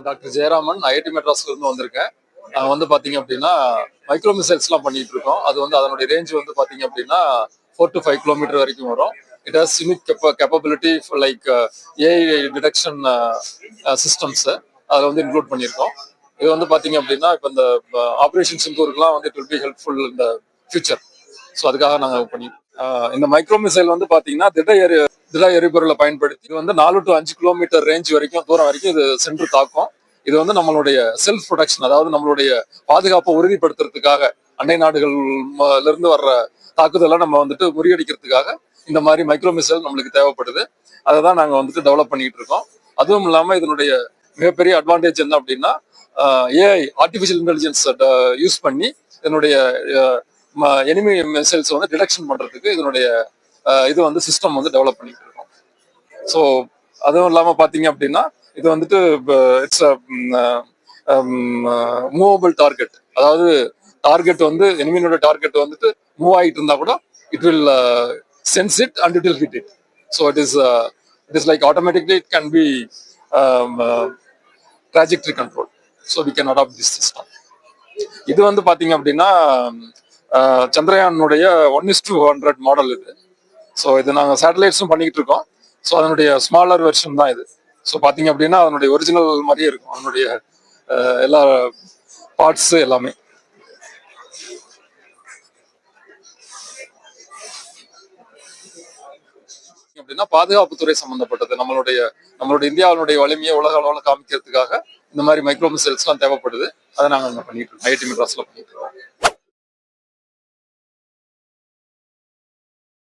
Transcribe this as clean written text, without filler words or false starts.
Doctor Jayaraman, IIT மெட்ராஸ்ல இருந்து வந்திருக்கேன். நாங்கள் வந்து பார்த்தீங்க அப்படின்னா மைக்ரோ மிசைல்ஸ்லாம் பண்ணிட்டு இருக்கோம். அது வந்து அதனுடைய ரேஞ்ச் வந்து பார்த்தீங்க அப்படின்னா 4 to 5 கிலோமீட்டர் வரைக்கும் வரும். It has unique capability like AI detection systems அதில் வந்து இன்க்ளூட் பண்ணியிருக்கோம். இது வந்து பார்த்தீங்க அப்படின்னா இப்போ இந்த ஆப்ரேஷன் சிங்கூருக்குலாம் வந்து இட் வில் பி ஹெல்ப்ஃபுல் இந்த ஃபியூச்சர். ஸோ அதுக்காக நாங்கள் பண்ணி இந்த மைக்ரோ மிசைல் வந்து பார்த்தீங்கன்னா திட எரிபொருளை பயன்படுத்தி இது வந்து 4 to 5 கிலோமீட்டர் ரேஞ்ச் வரைக்கும் தூரம் வரைக்கும் இது சென்று தாக்கும். இது வந்து நம்மளுடைய செல்ஃப் ப்ரொடக்ஷன், அதாவது நம்மளுடைய பாதுகாப்பை உறுதிப்படுத்துறதுக்காக அண்டை நாடுகள்ல இருந்து வர்ற தாக்குதலை நம்ம வந்துட்டு முறியடிக்கிறதுக்காக இந்த மாதிரி மைக்ரோ மிசைல் நம்மளுக்கு தேவைப்படுது. அதை தான் நாங்கள் வந்துட்டு டெவலப் பண்ணிட்டு இருக்கோம். அதுவும் இல்லாமல் இதனுடைய மிகப்பெரிய அட்வான்டேஜ் என்ன அப்படின்னா ஏஐ ஆர்டிஃபிஷியல் இன்டெலிஜென்ஸ் யூஸ் பண்ணி இதனுடைய எனிமி மிசைல்ஸ் வந்து டிடெக்ஷன் பண்றதுக்கு இதனுடைய இது வந்து சிஸ்டம் வந்து டெவலப் பண்ணிட்டு இருக்கோம். ஸோ அதுவும் இல்லாமல் பார்த்தீங்க அப்படின்னா இது வந்துட்டு இட்ஸ் மூவபிள் டார்கெட், அதாவது டார்கெட் வந்து எனிமியோட டார்கெட் வந்துட்டு மூவ் ஆகிட்டு இருந்தா கூட it will sense it and it will hit it. So it is like automatically it can be trajectory control. So we can adapt this system. இது வந்து பார்த்தீங்க அப்படின்னா சந்திரயானுடைய 1:100 மாடல் இது. ஸோ இது நாங்கள் சேட்டலைட்ஸும் பண்ணிக்கிட்டு இருக்கோம். ஸோ அதனுடைய ஸ்மாலர் வெர்ஷன் தான் இது. ஸோ பார்த்தீங்க அப்படின்னா அதனுடைய ஒரிஜினல் மாதிரியே இருக்கும், அதனுடைய எல்லா பார்ட்ஸ் எல்லாமே. அப்படின்னா பாதுகாப்புத்துறை சம்பந்தப்பட்டது, நம்மளுடைய இந்தியாவினுடைய வலிமையை உலக அளவில் காமிக்கிறதுக்காக இந்த மாதிரி மைக்ரோ மிசைல்ஸ்லாம் தேவைப்படுது. அதை நாங்கள் அங்கே பண்ணிட்டு இருக்கோம், ஐஐடி மெட்ராஸ்ல பண்ணிட்டு இருக்கோம்.